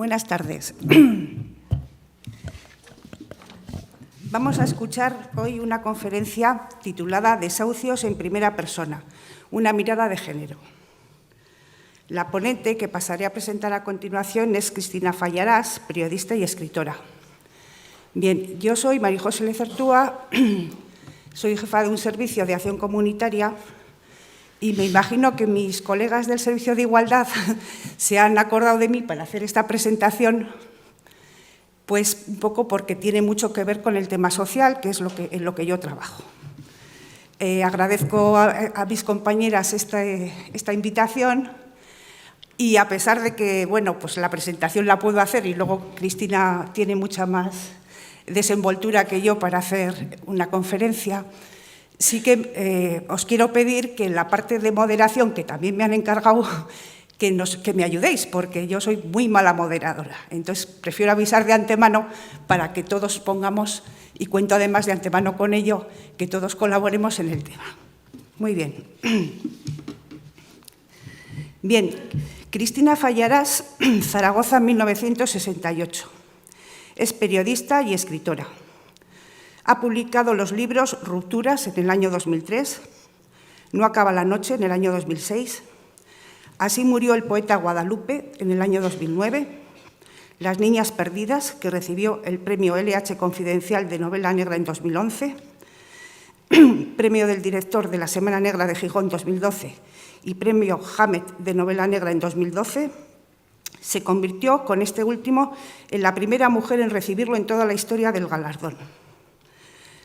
Buenas tardes. Vamos a escuchar hoy una conferencia titulada Desahucios en primera persona, una mirada de género. La ponente que pasaré a presentar a continuación es Cristina Fallarás, periodista y escritora. Bien, yo soy María José Lezertúa, soy jefa de un servicio de acción comunitaria y me imagino que mis colegas del Servicio de Igualdad se han acordado de mí para hacer esta presentación, pues un poco porque tiene mucho que ver con el tema social, que es en lo que yo trabajo. Agradezco a mis compañeras esta invitación y a pesar de que, bueno, pues la presentación la puedo hacer y luego Cristina tiene mucha más desenvoltura que yo para hacer una conferencia, sí que os quiero pedir que en la parte de moderación, que también me han encargado, que me ayudéis, porque yo soy muy mala moderadora. Entonces, prefiero avisar de antemano para que todos pongamos, y cuento además de antemano con ello, que todos colaboremos en el tema. Muy bien. Bien, Cristina Fallarás, Zaragoza, 1968. Es periodista y escritora. Ha publicado los libros Rupturas en el año 2003, No acaba la noche en el año 2006, Así murió el poeta Guadalupe en el año 2009, Las niñas perdidas, que recibió el premio LH Confidencial de novela negra en 2011, premio del director de la Semana Negra de Gijón 2012 y premio Hamed de novela negra en 2012, se convirtió, con este último, en la primera mujer en recibirlo en toda la historia del galardón.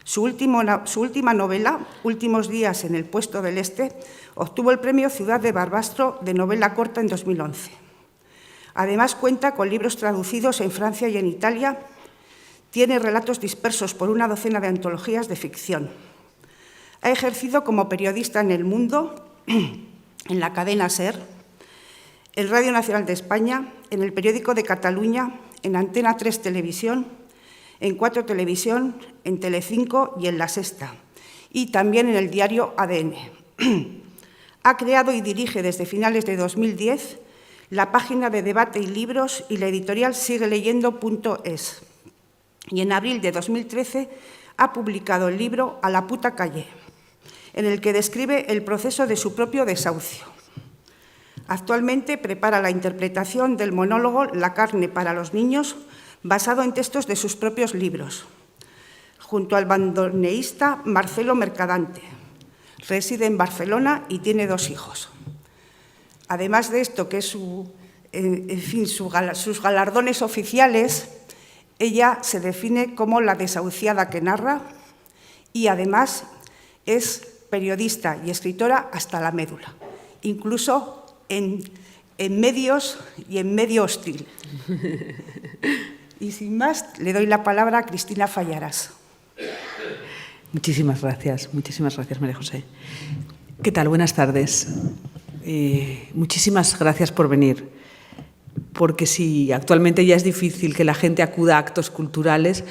Su última novela, Últimos días en el Puesto del Este, obtuvo el premio Ciudad de Barbastro de novela corta en 2011. Además, cuenta con libros traducidos en Francia y en Italia. Tiene relatos dispersos por una docena de antologías de ficción. Ha ejercido como periodista en El Mundo, en la cadena SER, en Radio Nacional de España, en el Periódico de Cataluña, en Antena 3 Televisión, en 4 Televisión, en Telecinco y en La Sexta, y también en el diario ADN. Ha creado y dirige desde finales de 2010 la página de debate y libros y la editorial sigueleyendo.es. Y en abril de 2013 ha publicado el libro A la puta calle, en el que describe el proceso de su propio desahucio. Actualmente prepara la interpretación del monólogo La carne para los niños, basado en textos de sus propios libros, junto al bandoneísta Marcelo Mercadante. Reside en Barcelona y tiene 2 hijos. Además de esto, que es sus galardones oficiales, ella se define como la desahuciada que narra y además es periodista y escritora hasta la médula, incluso en medios y en medio hostil. Y sin más, le doy la palabra a Cristina Fallarás. Muchísimas gracias, María José. ¿Qué tal? Buenas tardes. Muchísimas gracias por venir, porque si actualmente ya es difícil que la gente acuda a actos culturales,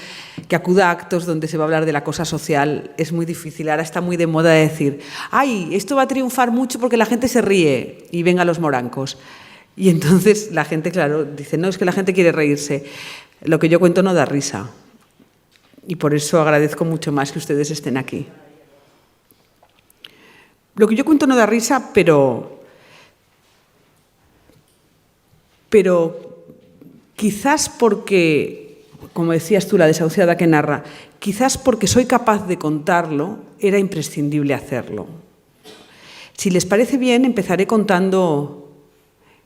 que acuda a actos donde se va a hablar de la cosa social, es muy difícil. Ahora está muy de moda decir, ¡ay, esto va a triunfar mucho porque la gente se ríe! Y venga los morancos. Y entonces la gente, claro, dice, no, es que la gente quiere reírse. Lo que yo cuento no da risa. Y por eso agradezco mucho más que ustedes estén aquí. Lo que yo cuento no da risa, pero quizás porque, como decías tú, la desahuciada que narra, quizás porque soy capaz de contarlo, era imprescindible hacerlo. Si les parece bien, empezaré contando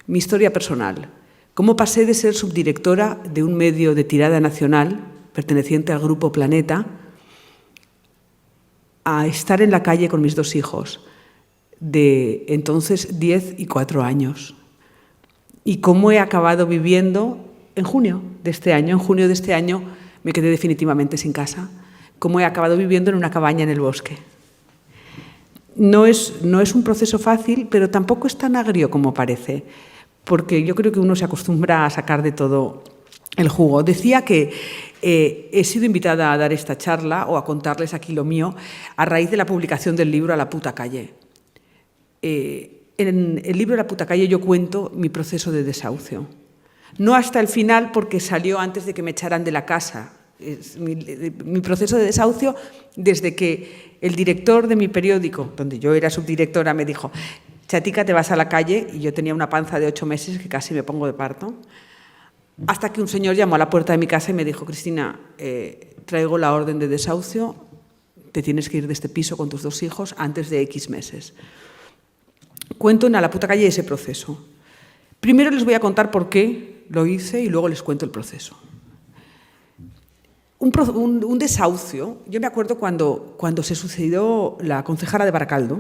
mi historia personal. Cómo pasé de ser subdirectora de un medio de tirada nacional, perteneciente al Grupo Planeta, a estar en la calle con mis 2 hijos, de entonces 10 y 4 años. Y cómo he acabado viviendo en junio de este año me quedé definitivamente sin casa, cómo he acabado viviendo en una cabaña en el bosque. No es un proceso fácil, pero tampoco es tan agrio como parece, porque yo creo que uno se acostumbra a sacar de todo el jugo. Decía que he sido invitada a dar esta charla o a contarles aquí lo mío a raíz de la publicación del libro A la puta calle. En el libro A la puta calle yo cuento mi proceso de desahucio. No hasta el final, porque salió antes de que me echaran de la casa. Mi proceso de desahucio, desde que el director de mi periódico, donde yo era subdirectora, me dijo: Chatica, te vas a la calle, y yo tenía una panza de 8 meses que casi me pongo de parto, hasta que un señor llamó a la puerta de mi casa y me dijo: Cristina, traigo la orden de desahucio, te tienes que ir de este piso con tus 2 hijos antes de X meses. Cuento en A la puta calle ese proceso. Primero les voy a contar por qué lo hice y luego les cuento el proceso. Un desahucio, yo me acuerdo cuando se sucedió la concejala de Baracaldo,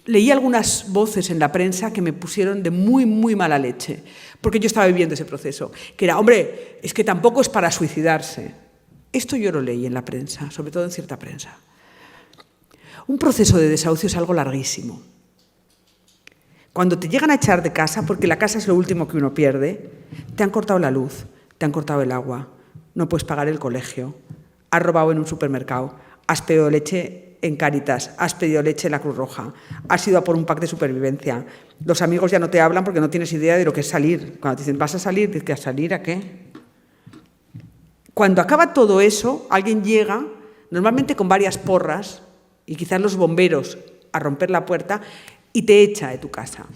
leí algunas voces en la prensa que me pusieron de muy, muy mala leche, porque yo estaba viviendo ese proceso, que era: hombre, es que tampoco es para suicidarse. Esto yo lo leí en la prensa, sobre todo en cierta prensa. Un proceso de desahucio es algo larguísimo. Cuando te llegan a echar de casa, porque la casa es lo último que uno pierde, te han cortado la luz, te han cortado el agua, no puedes pagar el colegio, has robado en un supermercado, has pedido leche en Cáritas, has pedido leche en la Cruz Roja, has ido a por un pack de supervivencia, los amigos ya no te hablan porque no tienes idea de lo que es salir. Cuando te dicen: ¿vas a salir? Dices: ¿a salir a qué? Cuando acaba todo eso, alguien llega, normalmente con varias porras, y quizás los bomberos, a romper la puerta, y te echa de tu casa.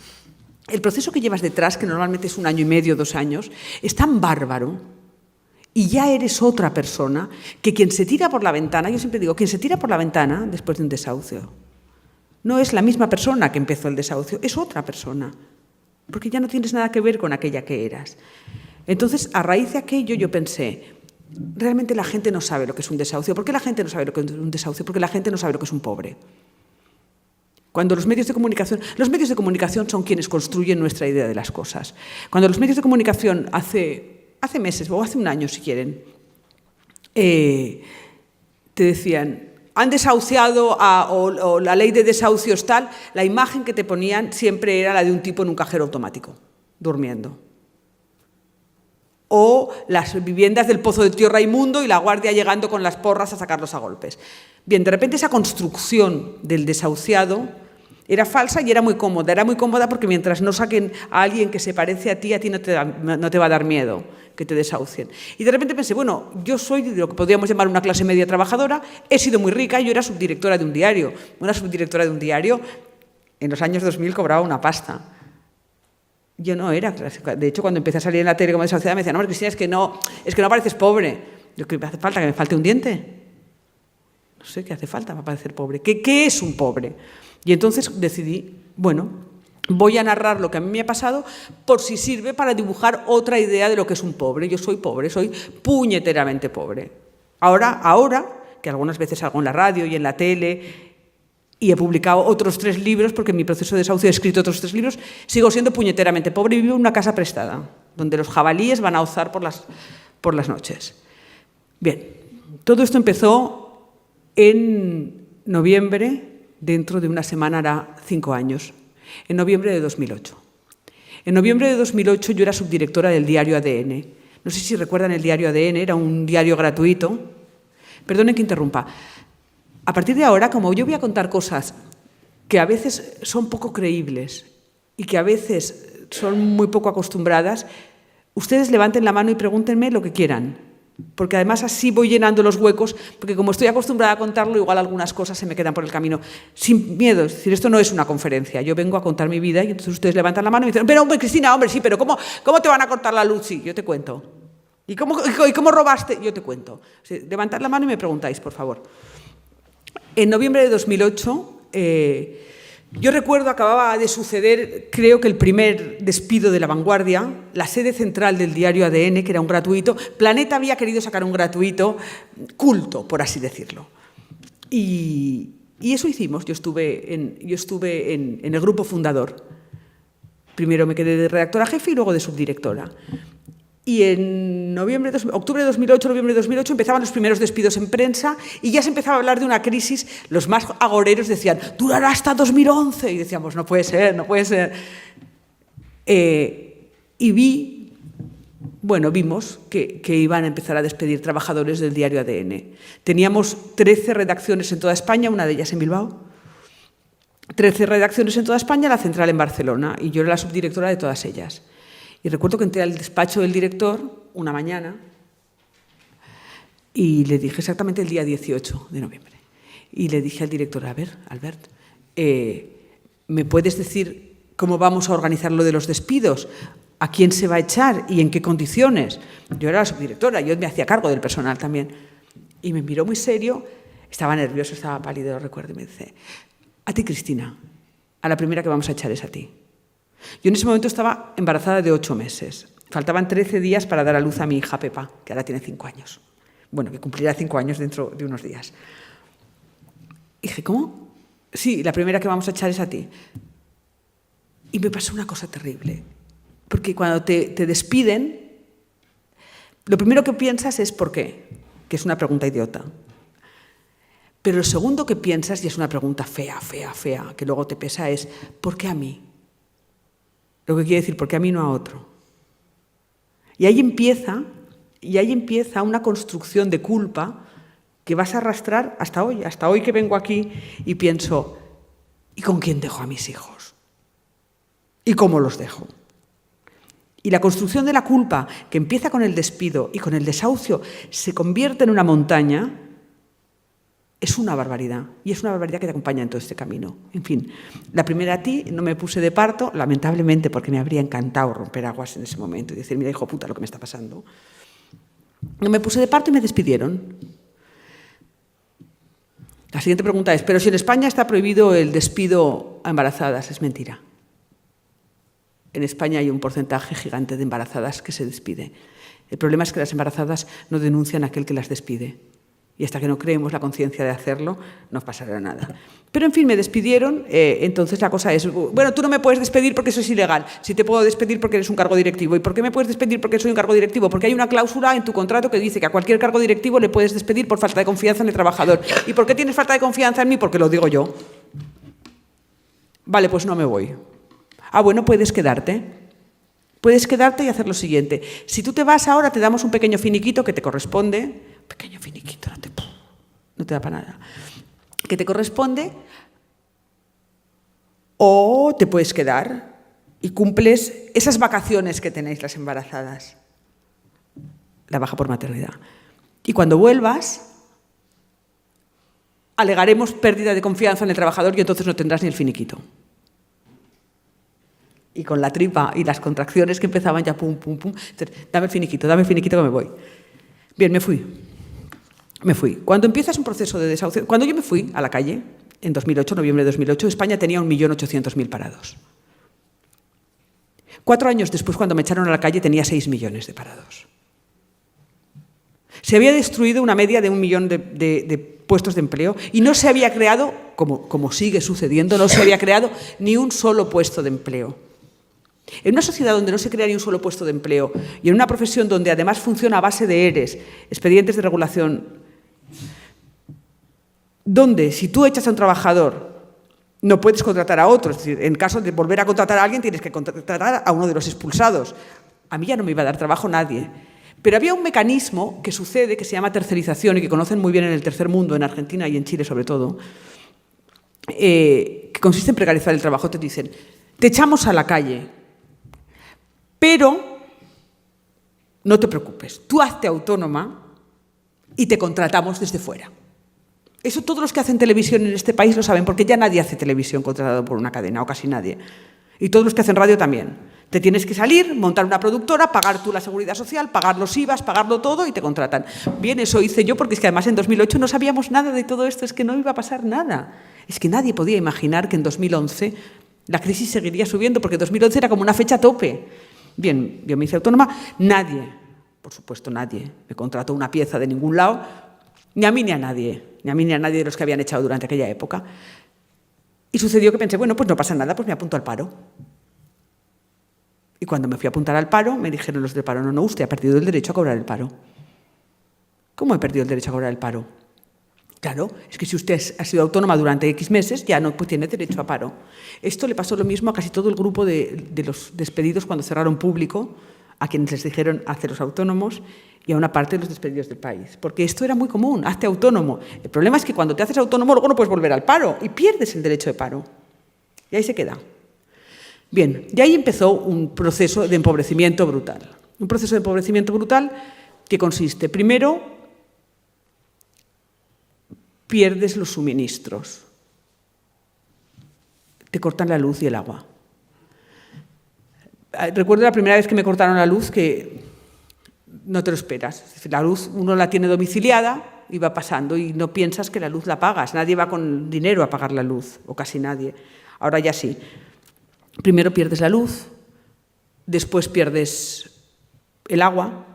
El proceso que llevas detrás, que normalmente es 1 año y medio, 2 años, es tan bárbaro, y ya eres otra persona, que quien se tira por la ventana, yo siempre digo, quien se tira por la ventana después de un desahucio, no es la misma persona que empezó el desahucio, es otra persona, porque ya no tienes nada que ver con aquella que eras. Entonces, a raíz de aquello, yo pensé: realmente la gente no sabe lo que es un desahucio. ¿Por qué la gente no sabe lo que es un desahucio? Porque la gente no sabe lo que es un pobre. Cuando los medios de comunicación son quienes construyen nuestra idea de las cosas. Cuando los medios de comunicación hace meses, o hace 1 año si quieren, te decían: han desahuciado o la ley de desahucios tal, la imagen que te ponían siempre era la de un tipo en un cajero automático, durmiendo. O las viviendas del Pozo de Tío Raimundo y la guardia llegando con las porras a sacarlos a golpes. Bien, de repente esa construcción del desahuciado era falsa y era muy cómoda. Era muy cómoda porque mientras no saquen a alguien que se parece a ti no te va a dar miedo que te desahucien. Y de repente pensé: bueno, yo soy de lo que podríamos llamar una clase media trabajadora, he sido muy rica, yo era subdirectora de un diario. Una subdirectora de un diario en los años 2000 cobraba una pasta. Yo no era, de hecho, cuando empecé a salir en la tele como desahuciada me decían: no, Cristina, es que no pareces pobre. Yo, ¿qué me hace falta? ¿Que me falte un diente? No sé qué hace falta para parecer pobre. ¿Qué es un pobre? Y entonces decidí, bueno, voy a narrar lo que a mí me ha pasado por si sirve para dibujar otra idea de lo que es un pobre. Yo soy pobre, soy puñeteramente pobre. Ahora, que algunas veces salgo en la radio y en la tele, y he publicado otros 3 libros, porque en mi proceso de desahucio he escrito otros 3 libros, sigo siendo puñeteramente pobre y vivo en una casa prestada, donde los jabalíes van a ozar por las noches. Bien, todo esto empezó en noviembre, dentro de una semana hará 5 años, en noviembre de 2008. En noviembre de 2008 yo era subdirectora del diario ADN. No sé si recuerdan el diario ADN, era un diario gratuito. Perdonen que interrumpa. A partir de ahora, como yo voy a contar cosas que a veces son poco creíbles y que a veces son muy poco acostumbradas, ustedes levanten la mano y pregúntenme lo que quieran, porque además así voy llenando los huecos, porque como estoy acostumbrada a contarlo, igual algunas cosas se me quedan por el camino. Sin miedo, es decir, esto no es una conferencia, yo vengo a contar mi vida y entonces ustedes levantan la mano y dicen: pero hombre, Cristina, hombre, sí, pero ¿cómo te van a cortar la luz? Sí, yo te cuento. ¿Y cómo robaste? Yo te cuento. Sí, levantad la mano y me preguntáis, por favor. En noviembre de 2008, yo recuerdo, acababa de suceder, creo que el primer despido de La Vanguardia, la sede central del diario ADN, que era un gratuito. Planeta había querido sacar un gratuito culto, por así decirlo. Y eso hicimos. Yo estuve en el grupo fundador. Primero me quedé de redactora jefe y luego de subdirectora. Y en octubre de 2008, noviembre de 2008, empezaban los primeros despidos en prensa y ya se empezaba a hablar de una crisis. Los más agoreros decían: durará hasta 2011. Y decíamos: no puede ser, no puede ser. Y vimos que iban a empezar a despedir trabajadores del diario ADN. Teníamos 13 redacciones en toda España, una de ellas en Bilbao. 13 redacciones en toda España, la central en Barcelona, y yo era la subdirectora de todas ellas. Y recuerdo que entré al despacho del director una mañana y le dije exactamente el día 18 de noviembre. Y le dije al director, a ver, Albert, ¿me puedes decir cómo vamos a organizar lo de los despidos? ¿A quién se va a echar y en qué condiciones? Yo era la subdirectora, yo me hacía cargo del personal también. Y me miró muy serio, estaba nervioso, estaba pálido, lo recuerdo, y me dice, a ti, Cristina, a la primera que vamos a echar es a ti. Yo en ese momento estaba embarazada de 8 meses. Faltaban 13 días para dar a luz a mi hija Pepa, que ahora tiene 5 años. Bueno, que cumplirá 5 años dentro de unos días. Y dije, ¿cómo? Sí, la primera que vamos a echar es a ti. Y me pasó una cosa terrible. Porque cuando te despiden, lo primero que piensas es ¿por qué? Que es una pregunta idiota. Pero lo segundo que piensas, y es una pregunta fea, que luego te pesa, es ¿por qué a mí? Lo que quiere decir, ¿por qué a mí no a otro? Y ahí empieza una construcción de culpa que vas a arrastrar hasta hoy que vengo aquí y pienso, ¿y con quién dejo a mis hijos? ¿Y cómo los dejo? Y la construcción de la culpa, que empieza con el despido y con el desahucio, se convierte en una montaña, es una barbaridad. Y es una barbaridad que te acompaña en todo este camino. En fin, la primera a ti no me puse de parto, lamentablemente, porque me habría encantado romper aguas en ese momento y decir, mira, hijo puta, lo que me está pasando. No me puse de parto y me despidieron. La siguiente pregunta es, pero si en España está prohibido el despido a embarazadas, es mentira. En España hay un porcentaje gigante de embarazadas que se despide. El problema es que las embarazadas no denuncian a aquel que las despide. Y hasta que no creemos la conciencia de hacerlo, no pasará nada. Pero, en fin, me despidieron. Entonces la cosa es, bueno, tú no me puedes despedir porque eso es ilegal. Sí te puedo despedir porque eres un cargo directivo. ¿Y por qué me puedes despedir porque soy un cargo directivo? Porque hay una cláusula en tu contrato que dice que a cualquier cargo directivo le puedes despedir por falta de confianza en el trabajador. ¿Y por qué tienes falta de confianza en mí? Porque lo digo yo. Vale, pues no me voy. Ah, bueno, puedes quedarte. Puedes quedarte y hacer lo siguiente. Si tú te vas ahora, te damos un pequeño finiquito que te corresponde. Pequeño finiquito, no te da para nada. Que te corresponde, o te puedes quedar y cumples esas vacaciones que tenéis las embarazadas. La baja por maternidad. Y cuando vuelvas, alegaremos pérdida de confianza en el trabajador y entonces no tendrás ni el finiquito. Y con la tripa y las contracciones que empezaban ya pum, pum, pum. Entonces, dame el finiquito que me voy. Bien, me fui. Cuando empiezas un proceso de desahucio, cuando yo me fui a la calle, en 2008, noviembre de 2008, España tenía 1.800.000 parados. 4 años después, cuando me echaron a la calle, tenía 6 millones de parados. Se había destruido una media de 1 millón de puestos de empleo y no se había creado, como sigue sucediendo, no se había creado ni un solo puesto de empleo. En una sociedad donde no se crea ni un solo puesto de empleo y en una profesión donde además funciona a base de ERES, expedientes de regulación, donde si tú echas a un trabajador no puedes contratar a otro, es decir, en caso de volver a contratar a alguien tienes que contratar a uno de los expulsados. A mí ya no me iba a dar trabajo nadie. Pero había un mecanismo que sucede, que se llama tercerización y que conocen muy bien en el tercer mundo, en Argentina y en Chile sobre todo, que consiste en precarizar el trabajo. Te dicen, te echamos a la calle, pero no te preocupes, tú hazte autónoma y te contratamos desde fuera. Eso todos los que hacen televisión en este país lo saben, porque ya nadie hace televisión contratado por una cadena, o casi nadie. Y todos los que hacen radio también. Te tienes que salir, montar una productora, pagar tú la seguridad social, pagar los IVAs, pagarlo todo y te contratan. Bien, eso hice yo, porque es que además en 2008 no sabíamos nada de todo esto, es que no iba a pasar nada. Es que nadie podía imaginar que en 2011 la crisis seguiría subiendo, porque 2011 era como una fecha tope. Bien, yo me hice autónoma, nadie, por supuesto nadie, me contrató una pieza de ningún lado, ni a mí ni a nadie de los que habían echado durante aquella época. Y sucedió que pensé, bueno, pues no pasa nada, pues me apunto al paro. Y cuando me fui a apuntar al paro, me dijeron los del paro, no, usted ha perdido el derecho a cobrar el paro. ¿Cómo he perdido el derecho a cobrar el paro? Claro, es que si usted ha sido autónoma durante X meses, ya no tiene derecho a paro. Esto le pasó lo mismo a casi todo el grupo de los despedidos cuando cerraron público, a quienes les dijeron haceros autónomos, y a una parte de los despedidos del país. Porque esto era muy común, hazte autónomo. El problema es que cuando te haces autónomo luego no puedes volver al paro y pierdes el derecho de paro. Y ahí se queda. Bien, y ahí empezó un proceso de empobrecimiento brutal. Un proceso de empobrecimiento brutal que consiste, primero, pierdes los suministros. Te cortan la luz y el agua. Recuerdo la primera vez que me cortaron la luz, que no te lo esperas. La luz uno la tiene domiciliada y va pasando y no piensas que la luz la pagas. Nadie va con dinero a pagar la luz, o casi nadie. Ahora ya sí. Primero pierdes la luz, después pierdes el agua.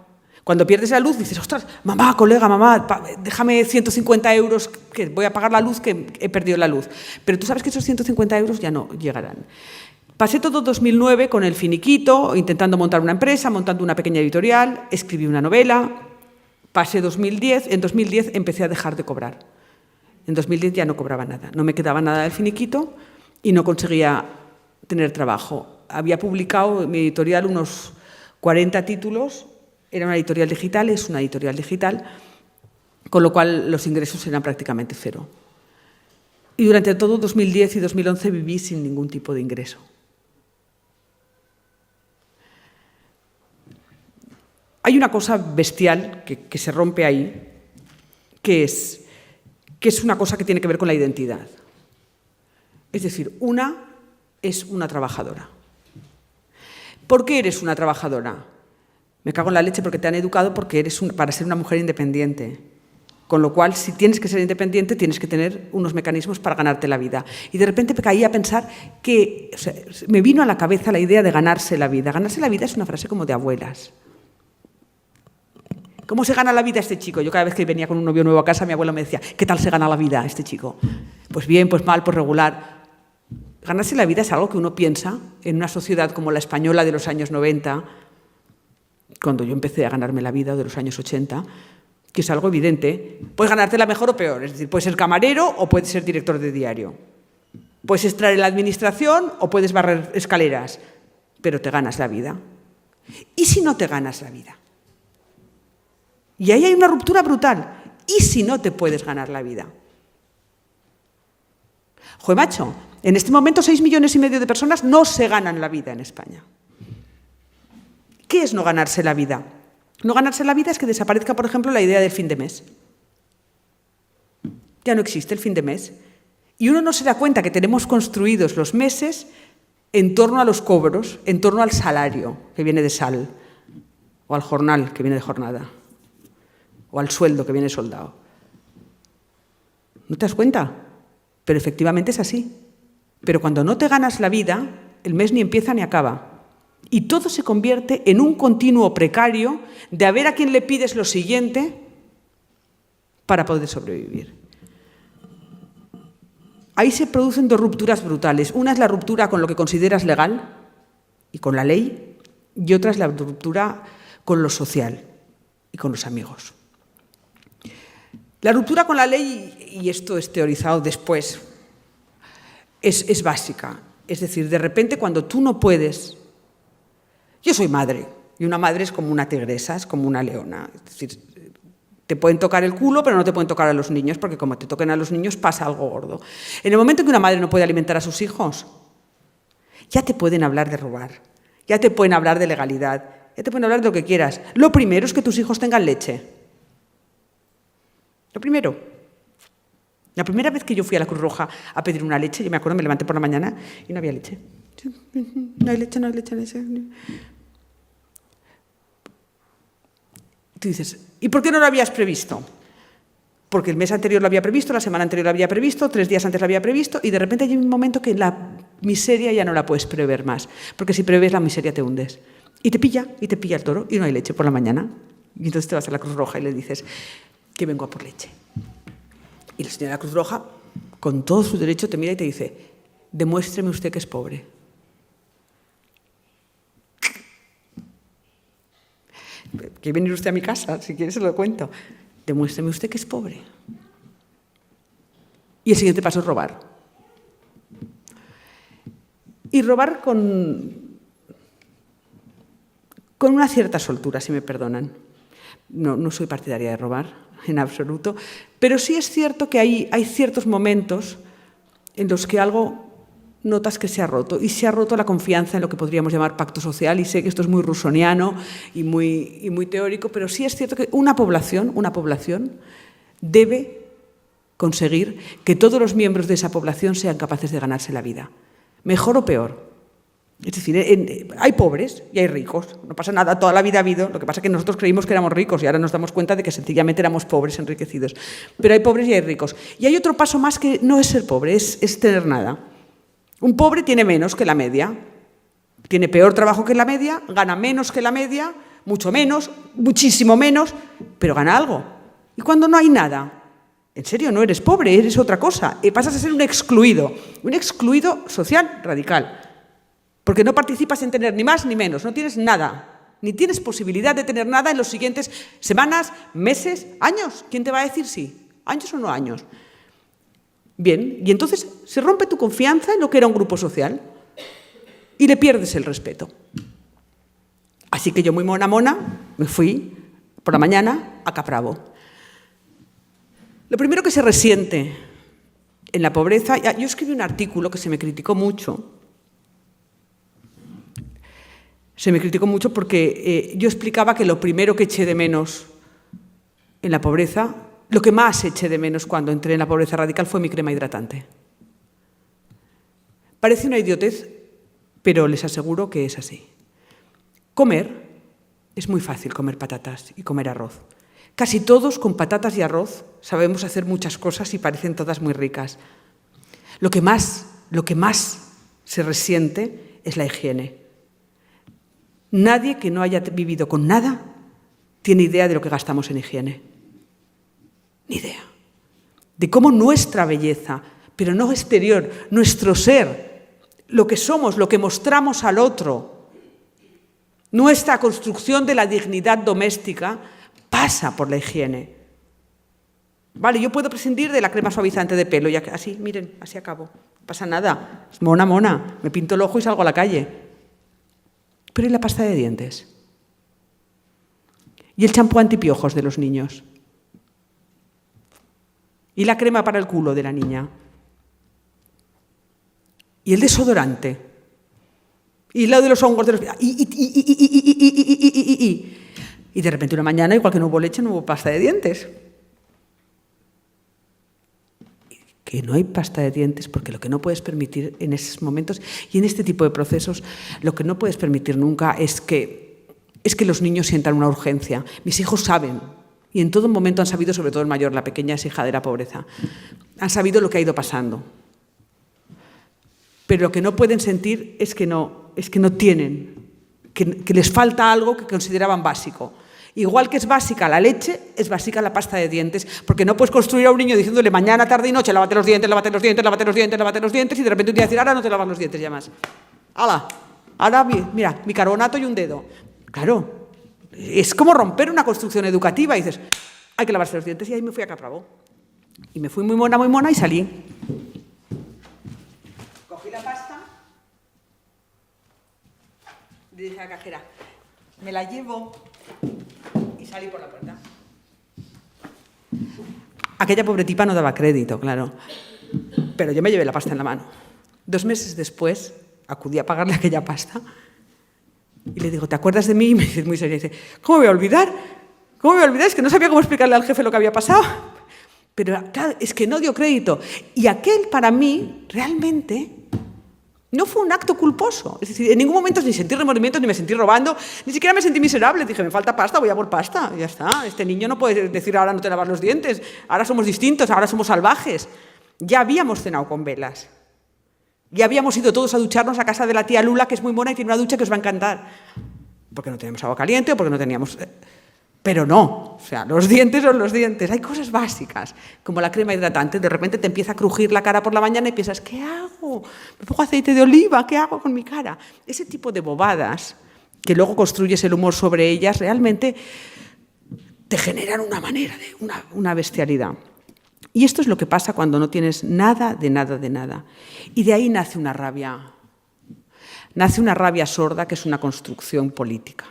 Cuando pierdes la luz dices, ostras, mamá, colega, mamá, déjame 150 euros que voy a pagar la luz, que he perdido la luz. Pero tú sabes que esos 150 euros ya no llegarán. Pasé todo 2009 con el finiquito, intentando montar una empresa, montando una pequeña editorial, escribí una novela. Pasé 2010, en 2010 empecé a dejar de cobrar. En 2010 ya no cobraba nada, no me quedaba nada del finiquito y no conseguía tener trabajo. Había publicado en mi editorial unos 40 títulos. Era una editorial digital, es una editorial digital, con lo cual los ingresos eran prácticamente cero. Y durante todo 2010 y 2011 viví sin ningún tipo de ingreso. Hay una cosa bestial que se rompe ahí, que es una cosa que tiene que ver con la identidad. Es decir, una es una trabajadora. ¿Por qué eres una trabajadora? Me cago en la leche porque te han educado porque eres para ser una mujer independiente. Con lo cual, si tienes que ser independiente, tienes que tener unos mecanismos para ganarte la vida. Y de repente me caí a pensar que, o sea, me vino a la cabeza la idea de ganarse la vida. Ganarse la vida es una frase como de abuelas. ¿Cómo se gana la vida este chico? Yo cada vez que venía con un novio nuevo a casa, mi abuelo me decía, ¿qué tal se gana la vida este chico? Pues bien, pues mal, pues regular. Ganarse la vida es algo que uno piensa en una sociedad como la española de los años 90, cuando yo empecé a ganarme la vida, de los años 80, que es algo evidente. Puedes ganártela mejor o peor, es decir, puedes ser camarero o puedes ser director de diario. Puedes estar en la administración o puedes barrer escaleras, pero te ganas la vida. ¿Y si no te ganas la vida? Y ahí hay una ruptura brutal. ¿Y si no te puedes ganar la vida? Joder, macho, en este momento 6,5 millones de personas no se ganan la vida en España. ¿Qué es no ganarse la vida? No ganarse la vida es que desaparezca, por ejemplo, la idea del fin de mes. Ya no existe el fin de mes. Y uno no se da cuenta que tenemos construidos los meses en torno a los cobros, en torno al salario, que viene de sal, o al jornal, que viene de jornada, o al sueldo, que viene de soldado. ¿No te das cuenta? Pero efectivamente es así. Pero cuando no te ganas la vida, el mes ni empieza ni acaba. Y todo se convierte en un continuo precario de a ver a quién le pides lo siguiente para poder sobrevivir. Ahí se producen dos rupturas brutales. Una es la ruptura con lo que consideras legal y con la ley, y otra es la ruptura con lo social y con los amigos. La ruptura con la ley, y esto es teorizado después, es básica. Es decir, de repente cuando tú no puedes... Yo soy madre, y una madre es como una tigresa, es como una leona. Es decir, te pueden tocar el culo, pero no te pueden tocar a los niños, porque como te toquen a los niños pasa algo gordo. En el momento en que una madre no puede alimentar a sus hijos, ya te pueden hablar de robar, ya te pueden hablar de legalidad, ya te pueden hablar de lo que quieras. Lo primero es que tus hijos tengan leche. Lo primero. La primera vez que yo fui a la Cruz Roja a pedir una leche, yo me acuerdo, me levanté por la mañana y no había leche. No hay leche, no hay leche, no hay leche. Tú dices, ¿y por qué no lo habías previsto? Porque el mes anterior lo había previsto, la semana anterior lo había previsto, 3 días antes lo había previsto, y de repente hay un momento que la miseria ya no la puedes prever más, porque si prevés la miseria te hundes. Y te pilla el toro y no hay leche por la mañana. Y entonces te vas a la Cruz Roja y le dices que vengo a por leche. Y la señora Cruz Roja, con todo su derecho, te mira y te dice, demuéstreme usted que es pobre. ¿Quiere venir usted a mi casa? Si quiere se lo cuento. Demuéstreme usted que es pobre. Y el siguiente paso es robar. Y robar con una cierta soltura, si me perdonan. No soy partidaria de robar, en absoluto, pero sí es cierto que hay ciertos momentos en los que algo notas que se ha roto. Y se ha roto la confianza en lo que podríamos llamar pacto social. Y sé que esto es muy rusoniano y muy teórico, pero sí es cierto que una población debe conseguir que todos los miembros de esa población sean capaces de ganarse la vida. Mejor o peor. Es decir, hay pobres y hay ricos. No pasa nada, toda la vida ha habido. Lo que pasa es que nosotros creímos que éramos ricos y ahora nos damos cuenta de que sencillamente éramos pobres enriquecidos. Pero hay pobres y hay ricos. Y hay otro paso más que no es ser pobre, es tener nada. Un pobre tiene menos que la media. Tiene peor trabajo que la media, gana menos que la media, mucho menos, muchísimo menos, pero gana algo. Y cuando no hay nada, en serio, no eres pobre, eres otra cosa. Pasas a ser un excluido social radical. Porque no participas en tener ni más ni menos, no tienes nada, ni tienes posibilidad de tener nada en los siguientes semanas, meses, años. ¿Quién te va a decir sí? ¿Años o no años? Bien, y entonces se rompe tu confianza en lo que era un grupo social y le pierdes el respeto. Así que yo, muy mona, me fui por la mañana a Capravo. Lo primero que se resiente en la pobreza, yo escribí un artículo que se me criticó mucho. Se me criticó mucho porque yo explicaba que lo primero que eché de menos en la pobreza, lo que más eché de menos cuando entré en la pobreza radical fue mi crema hidratante. Parece una idiotez, pero les aseguro que es así. Comer, es muy fácil comer patatas y comer arroz. Casi todos con patatas y arroz sabemos hacer muchas cosas y parecen todas muy ricas. Lo que más se resiente es la higiene. Nadie que no haya vivido con nada tiene idea de lo que gastamos en higiene. Ni idea. De cómo nuestra belleza, pero no exterior, nuestro ser, lo que somos, lo que mostramos al otro, nuestra construcción de la dignidad doméstica pasa por la higiene. Vale, yo puedo prescindir de la crema suavizante de pelo, y así, miren, así acabo. No pasa nada. Es mona, me pinto el ojo y salgo a la calle. Pero ¿y la pasta de dientes? ¿Y el champú antipiojos de los niños? ¿Y la crema para el culo de la niña? ¿Y el desodorante? ¿Y lo de los hongos de los... Y de repente una mañana, igual que no hubo leche, no hubo pasta de dientes. Que no hay pasta de dientes, porque lo que no puedes permitir en esos momentos y en este tipo de procesos, lo que no puedes permitir nunca es que los niños sientan una urgencia. Mis hijos saben, y en todo momento han sabido, sobre todo el mayor, la pequeña es hija de la pobreza, han sabido lo que ha ido pasando. Pero lo que no pueden sentir es que no tienen, que les falta algo que consideraban básico. Igual que es básica la leche, es básica la pasta de dientes, porque no puedes construir a un niño diciéndole mañana, tarde y noche, lávate los dientes, lávate los dientes, lávate los dientes, lávate los dientes, y de repente un día decir, ahora no te lavas los dientes ya más. ¡Hala! Ahora, mira, bicarbonato y un dedo. Claro, es como romper una construcción educativa y dices, hay que lavarse los dientes, y ahí me fui a Capravo. Y me fui muy mona y salí. Cogí la pasta, le dije a la cajera, me la llevo... Y salí por la puerta. Aquella pobre tipa no daba crédito, claro. Pero yo me llevé la pasta en la mano. 2 meses después, acudí a pagarle aquella pasta y le digo, ¿te acuerdas de mí? Y me dice muy seria, dice, ¿cómo me voy a olvidar? ¿Cómo me voy a olvidar? Es que no sabía cómo explicarle al jefe lo que había pasado. Pero claro, es que no dio crédito. Y aquel, para mí, realmente... no fue un acto culposo. Es decir, en ningún momento ni sentí remordimientos, ni me sentí robando, ni siquiera me sentí miserable. Dije, me falta pasta, voy a por pasta. Y ya está. Este niño no puede decir, ahora no te lavas los dientes. Ahora somos distintos, ahora somos salvajes. Ya habíamos cenado con velas. Ya habíamos ido todos a ducharnos a casa de la tía Lula, que es muy mona y tiene una ducha que os va a encantar. Porque no teníamos agua caliente o porque no teníamos... Pero no, o sea, los dientes son los dientes. Hay cosas básicas, como la crema hidratante. De repente te empieza a crujir la cara por la mañana y piensas, ¿qué hago? ¿Me pongo aceite de oliva? ¿Qué hago con mi cara? Ese tipo de bobadas, que luego construyes el humor sobre ellas, realmente te generan una manera de una bestialidad. Y esto es lo que pasa cuando no tienes nada de nada de nada. Y de ahí nace una rabia. Nace una rabia sorda que es una construcción política.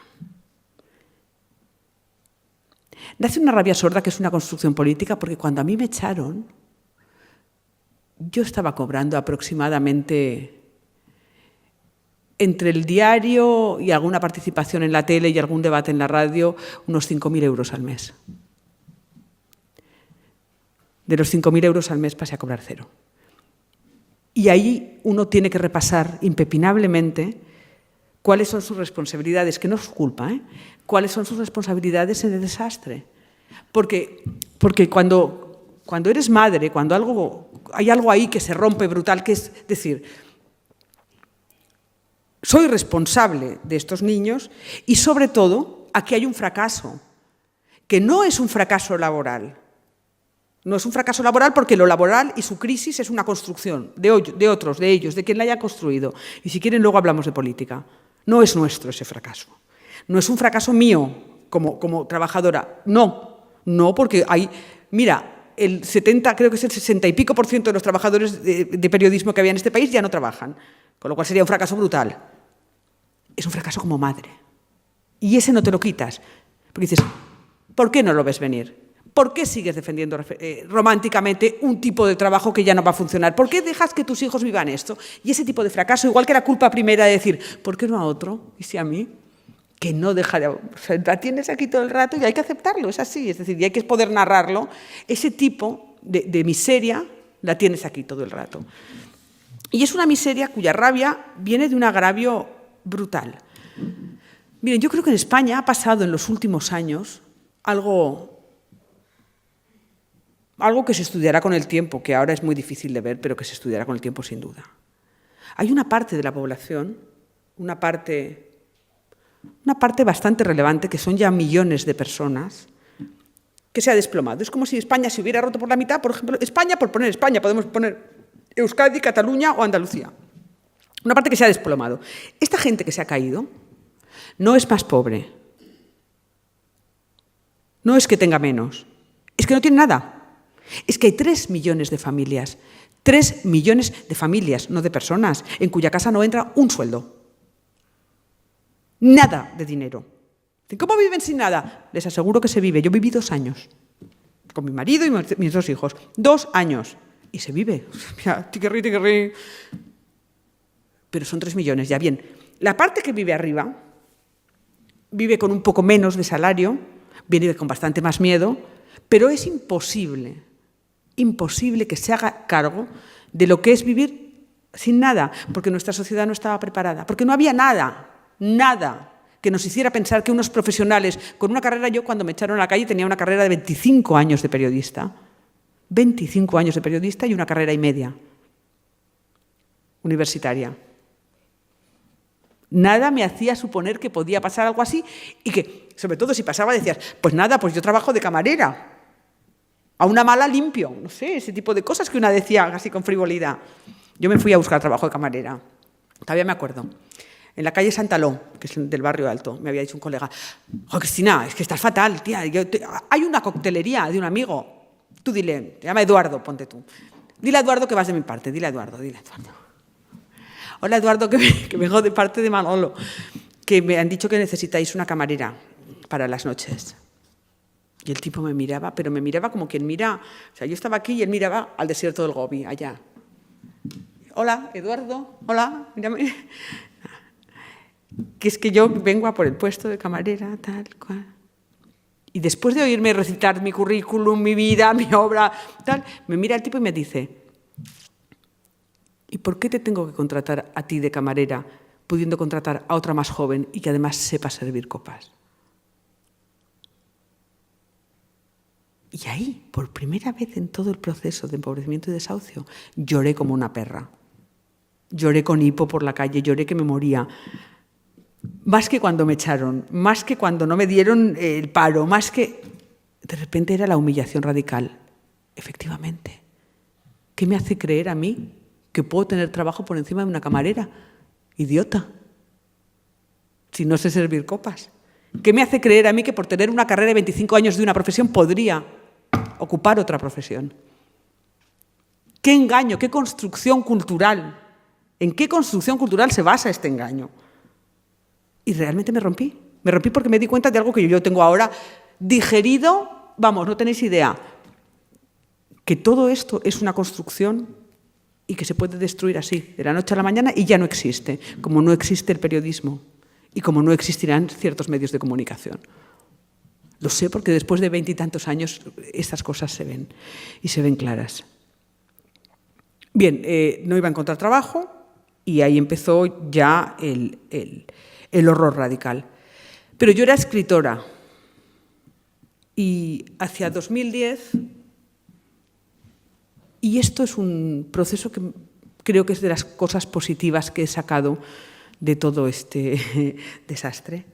Nace una rabia sorda que es una construcción política porque cuando a mí me echaron, yo estaba cobrando aproximadamente entre el diario y alguna participación en la tele y algún debate en la radio, unos 5.000 euros al mes. De los 5.000 euros al mes pasé a cobrar 0. Y ahí uno tiene que repasar impepinablemente cuáles son sus responsabilidades, que no es su culpa, cuáles son sus responsabilidades en el desastre. Porque cuando eres madre, cuando hay algo ahí que se rompe brutal, que es decir, soy responsable de estos niños y, sobre todo, aquí hay un fracaso, que no es un fracaso laboral. No es un fracaso laboral porque lo laboral y su crisis es una construcción de otros, de ellos, de quien la haya construido. Y si quieren, luego hablamos de política. No es nuestro ese fracaso. No es un fracaso mío como trabajadora. No, porque hay... Mira, el 70, creo que es el 60 y pico % de los trabajadores de periodismo que había en este país ya no trabajan. Con lo cual sería un fracaso brutal. Es un fracaso como madre. Y ese no te lo quitas. Porque dices, ¿por qué no lo ves venir? ¿Por qué sigues defendiendo románticamente un tipo de trabajo que ya no va a funcionar? ¿Por qué dejas que tus hijos vivan esto? Y ese tipo de fracaso, igual que la culpa primera de decir, ¿por qué no a otro? ¿Y si a mí? Que no deja de... O sea, la tienes aquí todo el rato y hay que aceptarlo, es así. Es decir, y hay que poder narrarlo. Ese tipo de miseria la tienes aquí todo el rato. Y es una miseria cuya rabia viene de un agravio brutal. Miren, yo creo que en España ha pasado en los últimos años algo que se estudiará con el tiempo, que ahora es muy difícil de ver, pero que se estudiará con el tiempo sin duda. Hay una parte de la población, una parte bastante relevante, que son ya millones de personas, que se ha desplomado. Es como si España se hubiera roto por la mitad, por ejemplo, España, por poner España, podemos poner Euskadi, Cataluña o Andalucía. Una parte que se ha desplomado. Esta gente que se ha caído no es más pobre, no es que tenga menos, es que no tiene nada. Es que hay 3 millones de familias, 3 millones de familias, no de personas, en cuya casa no entra un sueldo. Nada de dinero. ¿Cómo viven sin nada? Les aseguro que se vive. Yo viví 2 años con mi marido y mis 2 hijos. 2 años. Y se vive. Mira, tiquerrí. Pero son 3 millones, ya bien. La parte que vive arriba vive con un poco menos de salario, vive con bastante más miedo, pero es imposible que se haga cargo de lo que es vivir sin nada, porque nuestra sociedad no estaba preparada, porque no había nada que nos hiciera pensar que unos profesionales con una carrera, yo cuando me echaron a la calle tenía una carrera de 25 años de periodista, 25 años de periodista y una carrera y media universitaria. Nada me hacía suponer que podía pasar algo así y que, sobre todo si pasaba, decías, pues nada, pues yo trabajo de camarera. A una mala limpio, no sé, ese tipo de cosas que una decía así con frivolidad. Yo me fui a buscar trabajo de camarera, todavía me acuerdo, en la calle Santaló, que es del barrio alto, me había dicho un colega, oh, Cristina, es que estás fatal, tía, hay una coctelería de un amigo, tú dile, te llama Eduardo, ponte tú, dile a Eduardo que vas de mi parte, dile a Eduardo. Hola Eduardo, que vengo de parte de Manolo, que me han dicho que necesitáis una camarera para las noches. Y el tipo me miraba, pero me miraba como quien mira... O sea, yo estaba aquí y él miraba al desierto del Gobi, allá. Hola, Eduardo, hola, mírame. Que es que yo vengo a por el puesto de camarera, tal cual. Y después de oírme recitar mi currículum, mi vida, mi obra, tal, me mira el tipo y me dice, ¿y por qué te tengo que contratar a ti de camarera, pudiendo contratar a otra más joven y que además sepa servir copas? Y ahí, por primera vez en todo el proceso de empobrecimiento y desahucio, lloré como una perra. Lloré con hipo por la calle, lloré que me moría. Más que cuando me echaron, más que cuando no me dieron el paro, más que... De repente era la humillación radical. Efectivamente. ¿Qué me hace creer a mí que puedo tener trabajo por encima de una camarera? Idiota. Si no sé servir copas. ¿Qué me hace creer a mí que por tener una carrera de 25 años de una profesión podría ocupar otra profesión? ¿Qué engaño? ¿Qué construcción cultural? ¿En qué construcción cultural se basa este engaño? Y realmente me rompí. Me rompí porque me di cuenta de algo que yo tengo ahora digerido, vamos, no tenéis idea, que todo esto es una construcción y que se puede destruir así, de la noche a la mañana, y ya no existe, como no existe el periodismo y como no existirán ciertos medios de comunicación. Lo sé porque después de 20 y tantos años estas cosas se ven y se ven claras. Bien, no iba a encontrar trabajo y ahí empezó ya el horror radical. Pero yo era escritora y hacia 2010, y esto es un proceso que creo que es de las cosas positivas que he sacado de todo este desastre.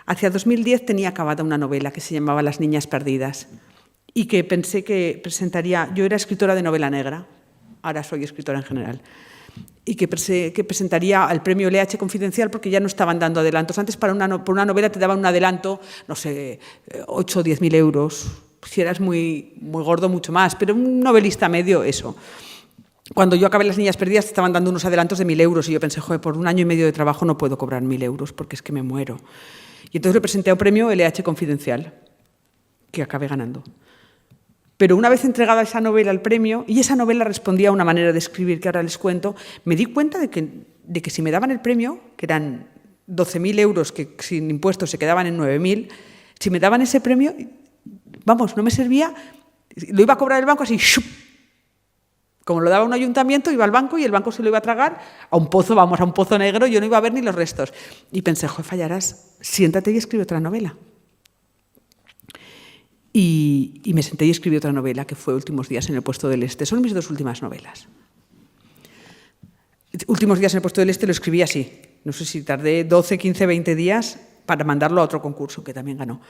Hacia 2010 tenía acabada una novela que se llamaba Las niñas perdidas y que pensé que presentaría, yo era escritora de novela negra, ahora soy escritora en general, y que presentaría al premio LH Confidencial porque ya no estaban dando adelantos. Antes por una novela te daban un adelanto, no sé, 8 o 10.000 euros, si eras muy gordo mucho más, pero un novelista medio eso. Cuando yo acabé Las niñas perdidas te estaban dando unos adelantos de 1.000 euros y yo pensé, joder, por 1 año y medio de trabajo no puedo cobrar 1.000 euros porque es que me muero. Y entonces le presenté a un premio LH Confidencial, que acabé ganando. Pero una vez entregada esa novela al premio, y esa novela respondía a una manera de escribir que ahora les cuento, me di cuenta de que si me daban el premio, que eran 12.000 euros, que sin impuestos se quedaban en 9.000, si me daban ese premio, vamos, no me servía, lo iba a cobrar el banco así, ¡shup! Como lo daba un ayuntamiento, iba al banco y el banco se lo iba a tragar a un pozo, vamos, a un pozo negro, yo no iba a ver ni los restos. Y pensé, joder, Fallarás, siéntate y escribe otra novela. Y me senté y escribí otra novela, que fue Últimos días en el puesto del Este. Son mis 2 últimas novelas. Últimos días en el puesto del Este lo escribí así. No sé si tardé 12, 15, 20 días para mandarlo a otro concurso, que también ganó.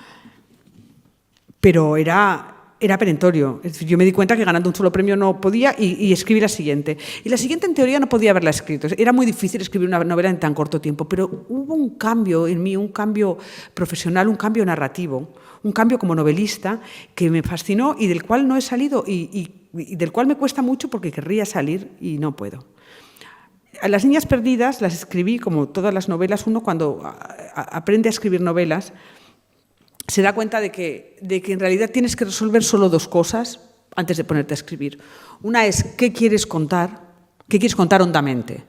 Pero era perentorio. Es decir, yo me di cuenta que ganando un solo premio no podía y escribí la siguiente. Y la siguiente, en teoría, no podía haberla escrito. Era muy difícil escribir una novela en tan corto tiempo, pero hubo un cambio en mí, un cambio profesional, un cambio narrativo, un cambio como novelista que me fascinó y del cual no he salido y del cual me cuesta mucho porque querría salir y no puedo. A Las niñas perdidas las escribí como todas las novelas. Uno cuando aprende a escribir novelas se da cuenta de que en realidad tienes que resolver solo 2 cosas antes de ponerte a escribir. Una es qué quieres contar hondamente.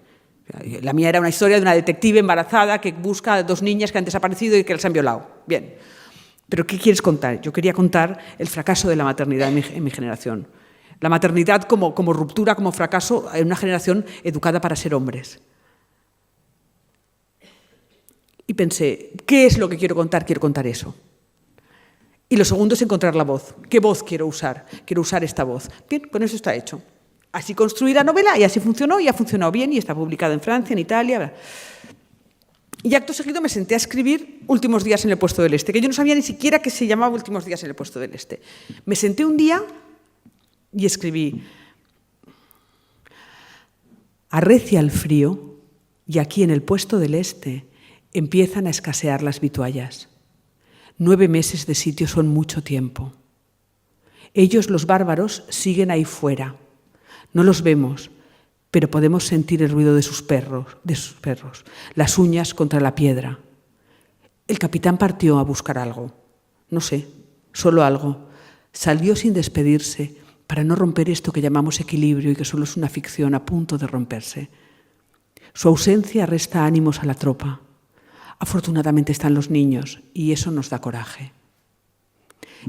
La mía era una historia de una detective embarazada que busca a 2 niñas que han desaparecido y que las han violado. Bien. Pero ¿qué quieres contar? Yo quería contar el fracaso de la maternidad en mi generación. La maternidad como ruptura, como fracaso en una generación educada para ser hombres. Y pensé, ¿qué es lo que quiero contar? Quiero contar eso. Y lo segundo es encontrar la voz. ¿Qué voz quiero usar? Quiero usar esta voz. Bien, con eso está hecho. Así construí la novela y así funcionó y ha funcionado bien y está publicada en Francia, en Italia. Y acto seguido me senté a escribir Últimos días en el puesto del Este, que yo no sabía ni siquiera que se llamaba Últimos días en el puesto del Este. Me senté un día y escribí: arrecia el frío y aquí en el puesto del Este empiezan a escasear las vituallas. 9 meses de sitio son mucho tiempo. Ellos, los bárbaros, siguen ahí fuera. No los vemos, pero podemos sentir el ruido de sus perros, las uñas contra la piedra. El capitán partió a buscar algo. No sé, solo algo. Salió sin despedirse para no romper esto que llamamos equilibrio y que solo es una ficción a punto de romperse. Su ausencia resta ánimos a la tropa. Afortunadamente están los niños y eso nos da coraje.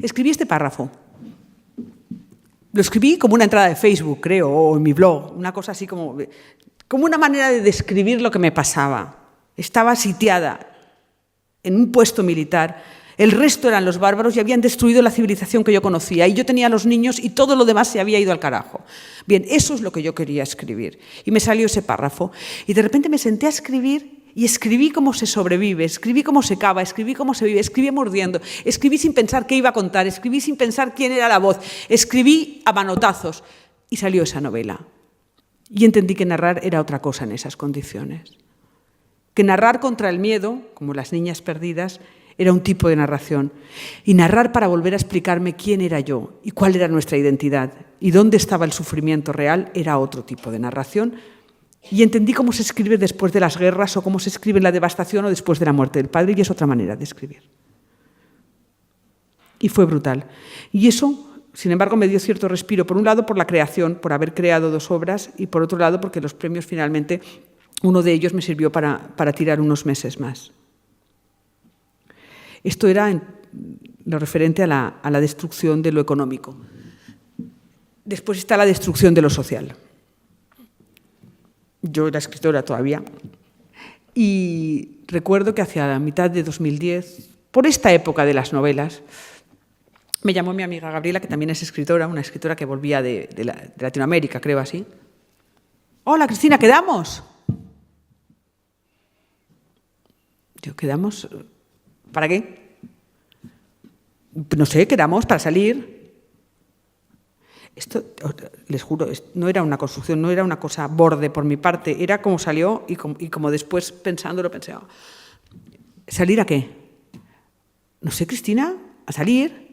Escribí este párrafo. Lo escribí como una entrada de Facebook, creo, o en mi blog, una cosa así como una manera de describir lo que me pasaba. Estaba sitiada en un puesto militar, el resto eran los bárbaros y habían destruido la civilización que yo conocía, y yo tenía a los niños y todo lo demás se había ido al carajo. Bien, eso es lo que yo quería escribir, y me salió ese párrafo. Y de repente me senté a escribir y escribí cómo se sobrevive, escribí cómo se cava, escribí cómo se vive, escribí mordiendo, escribí sin pensar qué iba a contar, escribí sin pensar quién era la voz, escribí a manotazos y salió esa novela. Y entendí que narrar era otra cosa en esas condiciones. Que narrar contra el miedo, como Las niñas perdidas, era un tipo de narración. Y narrar para volver a explicarme quién era yo y cuál era nuestra identidad y dónde estaba el sufrimiento real era otro tipo de narración. Y entendí cómo se escribe después de las guerras o cómo se escribe en la devastación o después de la muerte del padre, y es otra manera de escribir. Y fue brutal. Y eso Sin embargo, me dio cierto respiro, por un lado por la creación, por haber creado 2 obras, y por otro lado porque los premios finalmente, uno de ellos me sirvió para tirar unos meses más. Esto era en lo referente a la destrucción de lo económico. Después está la destrucción de lo social. Yo era escritora todavía y recuerdo que hacia la mitad de 2010, por esta época de las novelas, me llamó mi amiga Gabriela, que también es escritora, una escritora que volvía de Latinoamérica, creo así. Hola, Cristina, ¿quedamos? Yo, ¿quedamos? ¿Para qué? No sé, quedamos para salir. Esto, les juro, no era una construcción, no era una cosa borde por mi parte, era como salió y como después pensándolo pensé, ¿salir a qué? No sé, Cristina, a salir.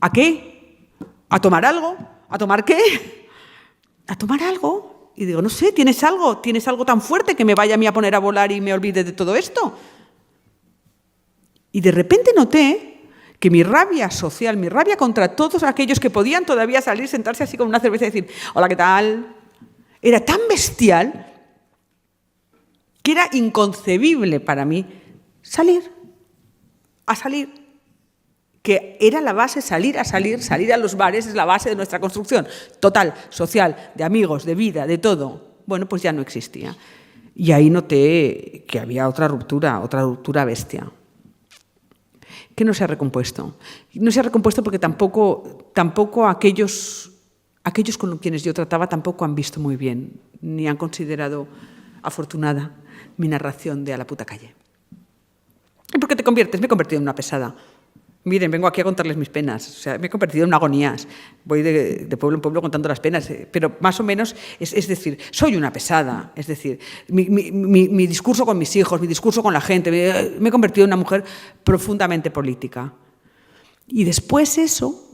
¿A qué? ¿A tomar algo? ¿A tomar qué? ¿A tomar algo? Y digo, no sé, ¿tienes algo? ¿Tienes algo tan fuerte que me vaya a mí a poner a volar y me olvide de todo esto? Y de repente noté que mi rabia social, mi rabia contra todos aquellos que podían todavía salir, sentarse así con una cerveza y decir, hola, ¿qué tal? Era tan bestial que era inconcebible para mí salir, que era la base, salir a los bares es la base de nuestra construcción total, social, de amigos, de vida, de todo. Bueno, pues ya no existía. Y ahí noté que había otra ruptura bestia, que no se ha recompuesto. No se ha recompuesto porque tampoco aquellos con quienes yo trataba tampoco han visto muy bien, ni han considerado afortunada mi narración de A la puta calle. ¿Y por qué te conviertes? Me he convertido en una pesada. Miren, vengo aquí a contarles mis penas. O sea, me he convertido en agonías. Voy de pueblo en pueblo contando las penas. Pero más o menos, es decir, soy una pesada. Es decir, mi discurso con mis hijos, mi discurso con la gente. Me he convertido en una mujer profundamente política. Y después eso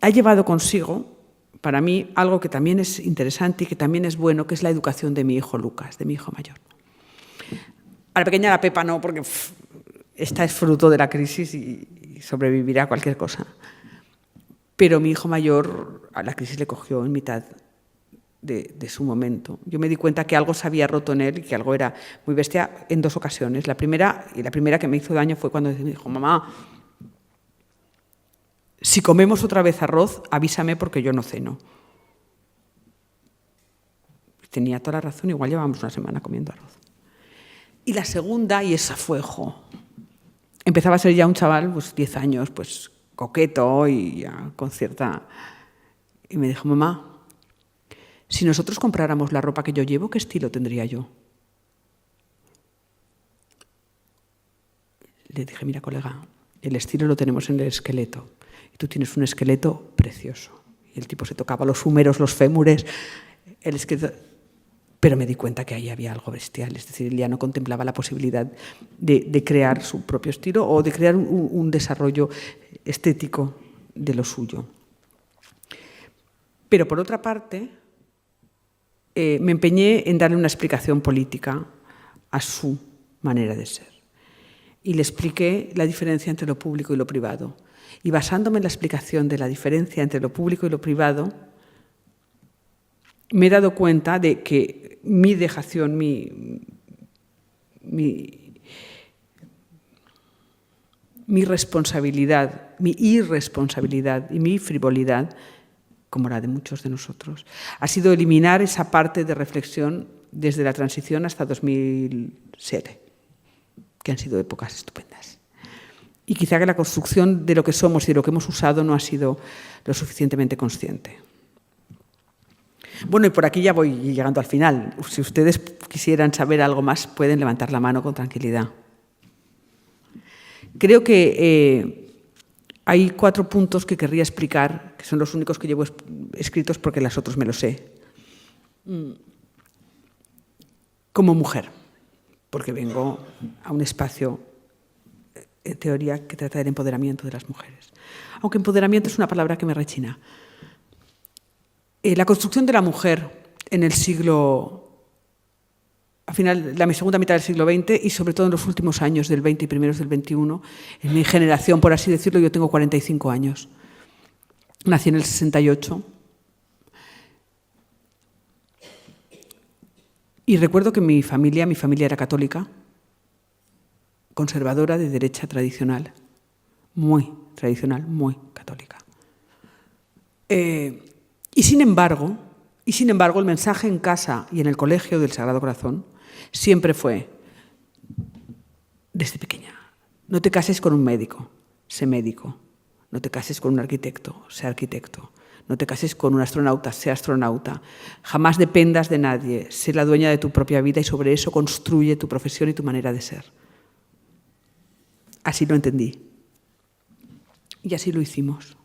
ha llevado consigo, para mí, algo que también es interesante y que también es bueno, que es la educación de mi hijo Lucas, de mi hijo mayor. A la pequeña, la Pepa, no, porque esta es fruto de la crisis y sobrevivirá a cualquier cosa. Pero mi hijo mayor a la crisis le cogió en mitad de su momento. Yo me di cuenta que algo se había roto en él y que algo era muy bestia en 2 ocasiones. La primera que me hizo daño fue cuando me dijo, mamá, si comemos otra vez arroz, avísame porque yo no ceno. Tenía toda la razón, igual llevábamos una semana comiendo arroz. Y la segunda, y esa fue, empezaba a ser ya un chaval, pues 10 años, pues coqueto y ya con cierta... Y me dijo, mamá, si nosotros compráramos la ropa que yo llevo, ¿qué estilo tendría yo? Le dije, mira, colega, el estilo lo tenemos en el esqueleto. Y tú tienes un esqueleto precioso. Y el tipo se tocaba los húmeros, los fémures, el esqueleto... Pero me di cuenta que ahí había algo bestial, es decir, él ya no contemplaba la posibilidad de crear su propio estilo o de crear un desarrollo estético de lo suyo. Pero por otra parte, me empeñé en darle una explicación política a su manera de ser. Y le expliqué la diferencia entre lo público y lo privado. Y basándome en la explicación de la diferencia entre lo público y lo privado, me he dado cuenta de que mi dejación, mi responsabilidad, mi irresponsabilidad y mi frivolidad, como la de muchos de nosotros, ha sido eliminar esa parte de reflexión desde la transición hasta 2007, que han sido épocas estupendas. Y quizá que la construcción de lo que somos y de lo que hemos usado no ha sido lo suficientemente consciente. Bueno, y por aquí ya voy llegando al final. Si ustedes quisieran saber algo más, pueden levantar la mano con tranquilidad. Creo que hay 4 puntos que querría explicar, que son los únicos que llevo escritos porque los otros me los sé. Como mujer, porque vengo a un espacio, en teoría, que trata del empoderamiento de las mujeres. Aunque empoderamiento es una palabra que me rechina. La construcción de la mujer en el siglo, al final, la segunda mitad del siglo XX y sobre todo en los últimos años del XX y primeros del XXI, en mi generación, por así decirlo, yo tengo 45 años. Nací en el 68. Y recuerdo que mi familia era católica, conservadora, de derecha tradicional, muy tradicional, muy católica. Y sin embargo, el mensaje en casa y en el colegio del Sagrado Corazón siempre fue, desde pequeña, no te cases con un médico, sé médico. No te cases con un arquitecto, sé arquitecto. No te cases con un astronauta, sé astronauta. Jamás dependas de nadie, sé la dueña de tu propia vida y sobre eso construye tu profesión y tu manera de ser. Así lo entendí. Y así lo hicimos.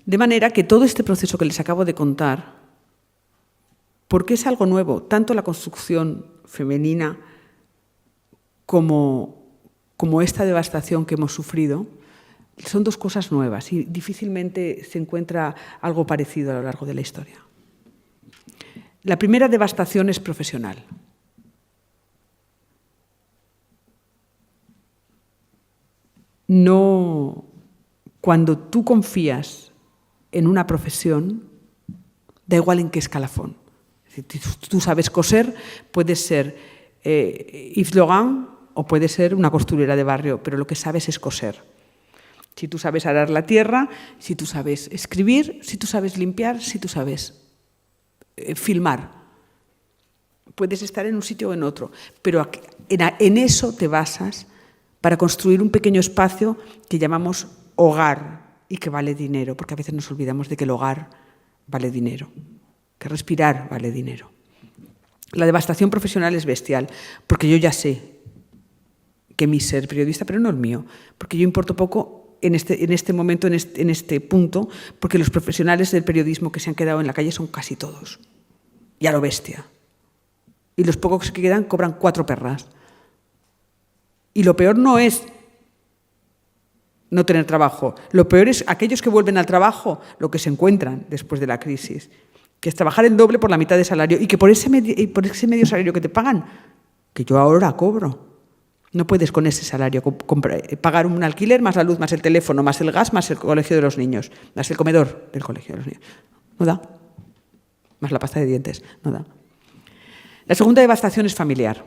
De manera que todo este proceso que les acabo de contar, porque es algo nuevo, tanto la construcción femenina como esta devastación que hemos sufrido, son dos cosas nuevas y difícilmente se encuentra algo parecido a lo largo de la historia. La primera devastación es profesional. No, cuando tú confías en una profesión, da igual en qué escalafón. Si tú sabes coser, puedes ser Yves Laurent o puedes ser una costurera de barrio, pero lo que sabes es coser. Si tú sabes arar la tierra, si tú sabes escribir, si tú sabes limpiar, si tú sabes filmar. Puedes estar en un sitio o en otro, pero en eso te basas para construir un pequeño espacio que llamamos hogar y que vale dinero, porque a veces nos olvidamos de que el hogar vale dinero, que respirar vale dinero. La devastación profesional es bestial, porque yo ya sé que mi ser periodista, pero no el mío, porque yo importo poco en este momento, en este punto, porque los profesionales del periodismo que se han quedado en la calle son casi todos, y a lo bestia. Y los pocos que quedan cobran 4 perras. Y lo peor no es no tener trabajo, lo peor es aquellos que vuelven al trabajo, lo que se encuentran después de la crisis, que es trabajar el doble por la mitad de salario y que por ese medio salario que te pagan, que yo ahora cobro. No puedes con ese salario pagar un alquiler, más la luz, más el teléfono, más el gas, más el colegio de los niños, más el comedor del colegio de los niños. No da. Más la pasta de dientes. No da. La segunda devastación es familiar.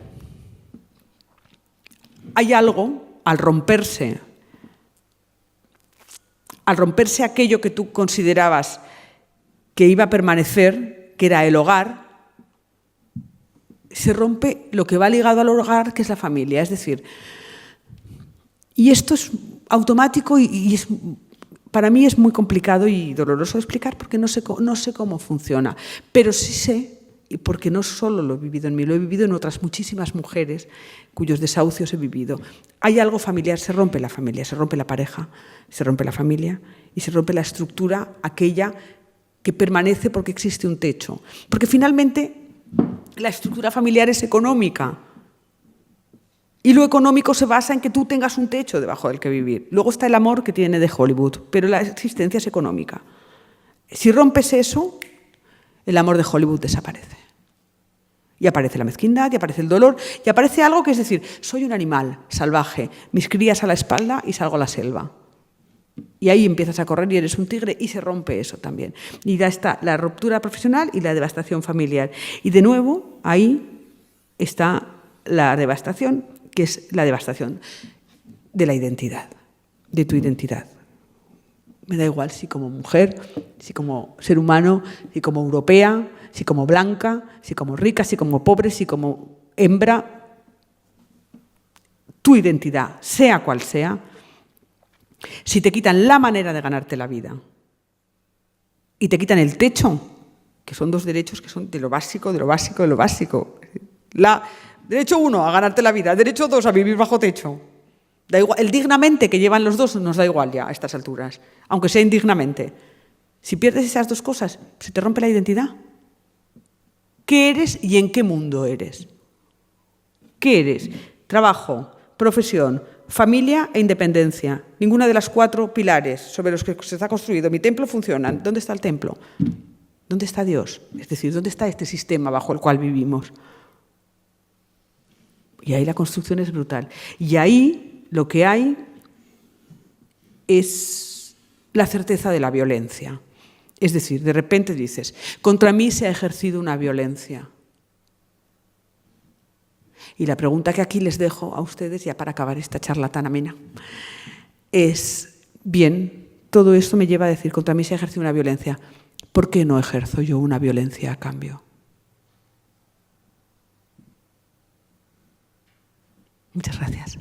Hay algo, al romperse aquello que tú considerabas que iba a permanecer, que era el hogar, se rompe lo que va ligado al hogar, que es la familia. Es decir, y esto es automático y para mí es muy complicado y doloroso de explicar porque no sé cómo funciona, pero sí sé, y porque no solo lo he vivido en mí, lo he vivido en otras muchísimas mujeres cuyos desahucios he vivido. Hay algo familiar, se rompe la familia, se rompe la pareja, se rompe la familia y se rompe la estructura, aquella que permanece porque existe un techo. Porque finalmente la estructura familiar es económica y lo económico se basa en que tú tengas un techo debajo del que vivir. Luego está el amor que tiene de Hollywood, pero la existencia es económica. Si rompes eso, el amor de Hollywood desaparece. Y aparece la mezquindad, y aparece el dolor, y aparece algo que es decir, soy un animal salvaje, mis crías a la espalda y salgo a la selva. Y ahí empiezas a correr y eres un tigre y se rompe eso también. Y ya está la ruptura profesional y la devastación familiar. Y de nuevo, ahí está la devastación, que es la devastación de la identidad, de tu identidad. Me da igual si como mujer, si como ser humano, si como europea, si como blanca, si como rica, si como pobre, si como hembra. Tu identidad, sea cual sea, si te quitan la manera de ganarte la vida y te quitan el techo, que son 2 derechos que son de lo básico, de lo básico, de lo básico. Derecho 1, a ganarte la vida. Derecho 2, a vivir bajo techo. Da igual, el dignamente que llevan los dos nos da igual ya a estas alturas, aunque sea indignamente. Si pierdes esas 2 cosas, se te rompe la identidad. ¿Qué eres y en qué mundo eres? ¿Qué eres? Trabajo, profesión, familia e independencia. Ninguna de las 4 pilares sobre los que se está construido mi templo funcionan. ¿Dónde está el templo? ¿Dónde está Dios? Es decir, ¿dónde está este sistema bajo el cual vivimos? Y ahí la construcción es brutal. Y ahí lo que hay es la certeza de la violencia. Es decir, de repente dices, contra mí se ha ejercido una violencia. Y la pregunta que aquí les dejo a ustedes, ya para acabar esta charla tan amena, es, bien, todo esto me lleva a decir, contra mí se ha ejercido una violencia. ¿Por qué no ejerzo yo una violencia a cambio? Muchas gracias.